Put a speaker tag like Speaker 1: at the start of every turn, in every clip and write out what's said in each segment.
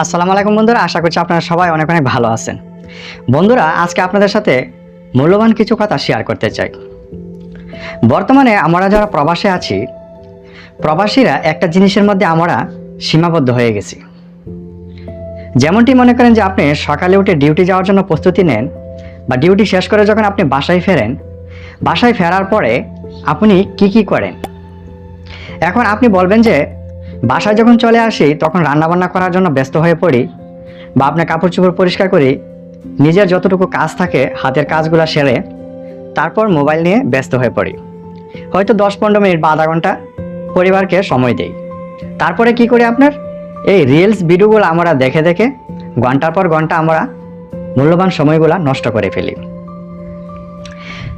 Speaker 1: আসসালামু আলাইকুম বন্ধুরা, আশা করছি আপনারা সবাই অনেক অনেক ভালো আছেন। বন্ধুরা, আজকে আপনাদের সাথে মূল্যবান কিছু কথা শেয়ার করতে চাই। বর্তমানে আমরা যারা প্রবাসে আছি, প্রবাসীরা একটা জিনিসের মধ্যে আমরা সীমাবদ্ধ হয়ে গেছি। যেমনটি মনে করেন যে আপনি সকালে উঠে ডিউটি যাওয়ার জন্য প্রস্তুতি নেন, বা ডিউটি শেষ করে যখন আপনি বাসায় ফেরেন, বাসায় ফেরার পরে আপনি কি করেন। এখন আপনি বলবেন যে বাসায় যখন চলে আসি তখন রান্নাবান্না করার জন্য ব্যস্ত হয়ে পড়ি, বা আপনার কাপড় চোপড় পরিষ্কার করি, নিজের যতটুকু কাজ থাকে হাতের কাজগুলো সেরে তারপর মোবাইল নিয়ে ব্যস্ত হয়ে পড়ি। হয়তো 10-15 মিনিট বা আধা ঘন্টা পরিবারকে সময় দেই। তারপরে কি করি, আপনার এই রিলস ভিডিওগুলো আমরা দেখে দেখে ঘন্টার পর ঘন্টা আমরা মূল্যবান সময়গুলো নষ্ট করে ফেলি।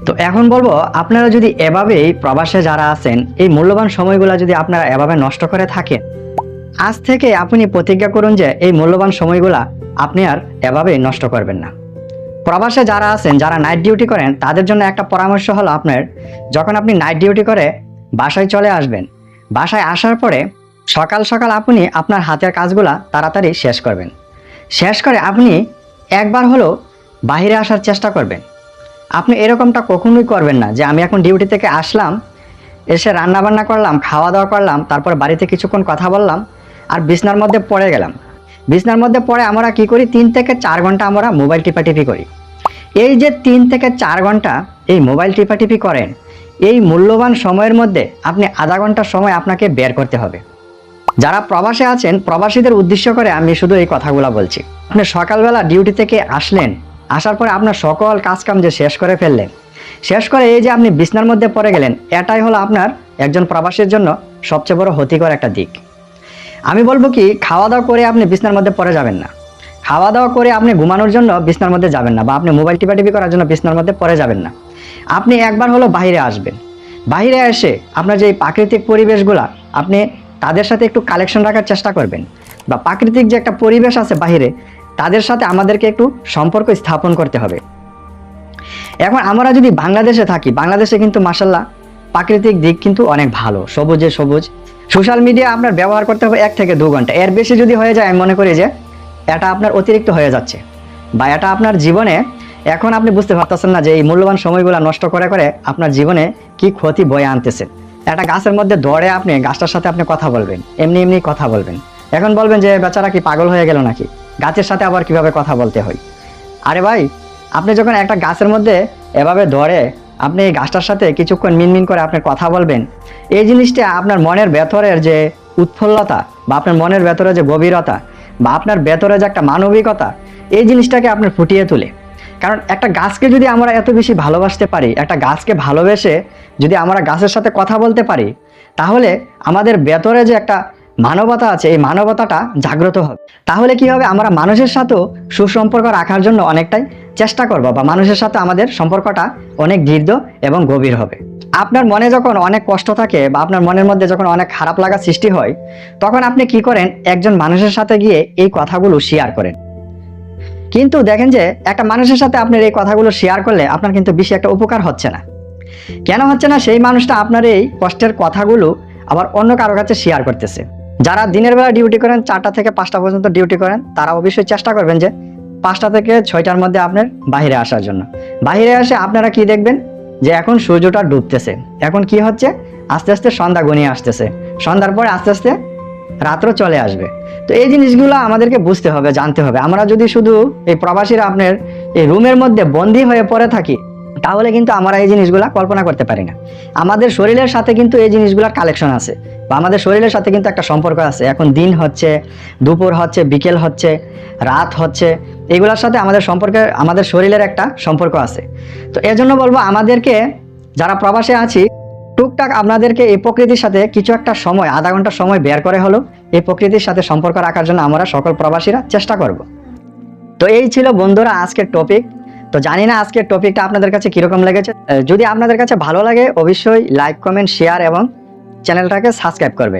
Speaker 1: তো এখন বলবো, আপনারা যদি এভাবেই প্রবাসে যারা আছেন এই মূল্যবান সময়গুলো যদি আপনারা এভাবে নষ্ট করে থাকেন, আজ থেকে আপনি প্রতিজ্ঞা করুন যে এই মূল্যবান সময়গুলা আপনি আর এভাবে নষ্ট করবেন না। প্রবাসে যারা আছেন, যারা নাইট ডিউটি করেন, তাদের জন্য একটা পরামর্শ হলো, আপনার যখন আপনি নাইট ডিউটি করে বাসায় চলে আসবেন, বাসায় আসার পরে সকাল সকাল আপনি আপনার হাতের কাজগুলা তাড়াতাড়ি শেষ করবেন। শেষ করে আপনি একবার হলো বাইরে আসার চেষ্টা করবেন। আপনি এরকমটা কখনোই করবেন না যে আমি এখন ডিউটি থেকে আসলাম, এসে রান্না বান্না করলাম, খাওয়া দাওয়া করলাম, তারপর বাড়িতে কিছুক্ষণ কথা বললাম আর বিছনার মধ্যে পড়ে গেলাম। বিছনার মধ্যে পড়ে আমরা কি করি, 3 থেকে 4 ঘন্টা আমরা মোবাইল টিপাটিপি করি। এই যে 3 থেকে 4 ঘন্টা এই মোবাইল টিপাটিপি করেন, এই মূল্যবান সময়ের মধ্যে আপনি আধা ঘন্টা সময় আপনাকে বের করতে হবে। যারা প্রবাসে আছেন, প্রবাসীদের উদ্দেশ্য করে আমি শুধু এই কথাগুলো বলছি। আপনি সকালবেলা ডিউটি থেকে আসলেন, আসার পরে আপনার সকল কাজকাম যে শেষ করে ফেললেন, শেষ করে এই যে আপনি বিছনার মধ্যে পড়ে গেলেন, এটাই হলো আপনার একজন প্রবাসীর জন্য সবচেয়ে বড় ক্ষতিকর একটা দিক। আমি বলবো কি, খাওয়া দাওয়া করে আপনি বিছনার মধ্যে পড়ে যাবেন না। খাওয়া দাওয়া করে আপনি ঘুমানোর জন্য বিছনার মধ্যে যাবেন না, বা আপনি মোবাইল টিপাটিপি করার জন্য বিছনার মধ্যে পড়ে যাবেন না। আপনি একবার হলো বাইরে আসবেন। বাইরে এসে আপনার যে প্রাকৃতিক পরিবেশগুলা, আপনি তাদের সাথে একটু কালেকশন রাখার চেষ্টা করবেন, বা প্রাকৃতিক যে একটা পরিবেশ আছে বাইরে, তাদের সাথে আমাদেরকে একটু সম্পর্ক স্থাপন করতে হবে। এখন আমরা যদি বাংলাদেশে থাকি, বাংলাদেশে কিন্তু মাশাআল্লাহ প্রাকৃতিক দিক কিন্তু অনেক ভালো, সবুজে সবুজ। সোশ্যাল মিডিয়া আপনার ব্যবহার করতে হবে 1 থেকে 2 ঘন্টা, এর বেশি যদি হয়ে যায় আমি মনে করি যে এটা আপনার অতিরিক্ত হয়ে যাচ্ছে, বা এটা আপনার জীবনে এখন আপনি বুঝতে পারতেছেন না যে এই মূল্যবান সময়গুলো নষ্ট করে করে আপনার জীবনে কি ক্ষতি বয়ে আনতেছে। একটা গাছের মধ্যে ধরে আপনি গাছটার সাথে আপনি কথা বলবেন, এমনি এমনি কথা বলবেন, এখন বলবেন যে বেচারা কি পাগল হয়ে গেল নাকি, গাছের সাথে আবার কিভাবে কথা বলতে হয়। আরে ভাই, আপনি যখন একটা গাছের মধ্যে এভাবে ধরে আপনি এই গাছটার সাথে কিছুক্ষণ মিনমিন করে আপনি কথা বলবেন, এই জিনিসটা আপনার মনের ভেতরের যে উৎফুল্লতা, বা আপনার মনের ভেতরে যে গভীরতা, বা আপনার ভেতরে যে একটা মানবিকতা, এই জিনিসটাকে আপনার ফুটিয়ে তোলে। কারণ একটা গাছকে যদি আমরা এত বেশি ভালোবাসতে পারি, একটা গাছকে ভালোবেসে যদি আমরা গাছের সাথে কথা বলতে পারি, তাহলে আমাদের ভেতরে যে একটা মানবতা আছে, এই মানবতাটা জাগ্রত হবে। তাহলে কি হবে, আমরা মানুষের সাথেও সুসম্পর্ক রাখার জন্য অনেকটাই চেষ্টা করব, বা মানুষের সাথে আমাদের সম্পর্কটা অনেক দৃঢ় এবং গভীর হবে। আপনার মনে যখন অনেক কষ্ট থাকে, বা আপনার মনের মধ্যে যখন অনেক খারাপ লাগা সৃষ্টি হয়, তখন আপনি কি করেন, একজন মানুষের সাথে গিয়ে এই কথাগুলো শেয়ার করেন। কিন্তু দেখেন যে একটা মানুষের সাথে আপনার এই কথাগুলো শেয়ার করলে আপনার কিন্তু বেশি একটা উপকার হচ্ছে না। কেন হচ্ছে না, সেই মানুষটা আপনার এই কষ্টের কথাগুলো আবার অন্য কারো কাছে শেয়ার করতেছে। যারা দিনের বেলা ডিউটি করেন, 4টা থেকে 5টা পর্যন্ত ডিউটি করেন, তারা অবশ্যই চেষ্টা করবেন যে 5টা থেকে 6টার মধ্যে আপনার বাইরে আসার জন্য। বাইরে এসে আপনারা কি দেখবেন, যে এখন সূর্যটা ডুবতেছে, এখন কি হচ্ছে, আস্তে আস্তে সন্ধ্যা ঘনিয়ে আসতেছে, সন্ধ্যার পরে আস্তে আস্তে রাত্র চলে আসবে। তো এই জিনিসগুলো আমাদেরকে বুঝতে হবে, জানতে হবে। আমরা যদি শুধু এই প্রবাসীরা আপনার এই রুমের মধ্যে বন্দী হয়ে পড়ে থাকি, তাহলে কিন্তু আমরা এই জিনিসগুলা কল্পনা করতে পারি না। আমাদের শরীরের সাথে কিন্তু এই জিনিসগুলোর কালেকশন আছে, বা আমাদের শরীরের সাথে কিন্তু একটা সম্পর্ক আছে। এখন দিন হচ্ছে, দুপুর হচ্ছে, বিকেল হচ্ছে, রাত হচ্ছে, এগুলোর সাথে আমাদের সম্পর্কে, আমাদের শরীরের একটা সম্পর্ক আছে। তো এজন্য বলবো, আমাদেরকে যারা প্রবাসে আছি, টুকটাক আপনাদেরকে এই প্রকৃতির সাথে কিছু একটা সময়, আধা ঘন্টা সময় বের করে হলো এই প্রকৃতির সাথে সম্পর্ক রাখার জন্য আমরা সকল প্রবাসীরা চেষ্টা করব। তো এই ছিল বন্ধুরা আজকের টপিক। তো জানি না আজকের টপিকটা আপনাদের কাছে কিরকম লেগেছে। যদি আপনাদের কাছে ভালো লাগে, অবশ্যই লাইক, কমেন্ট, শেয়ার এবং চ্যানেলটাকে সাবস্ক্রাইব করবেন।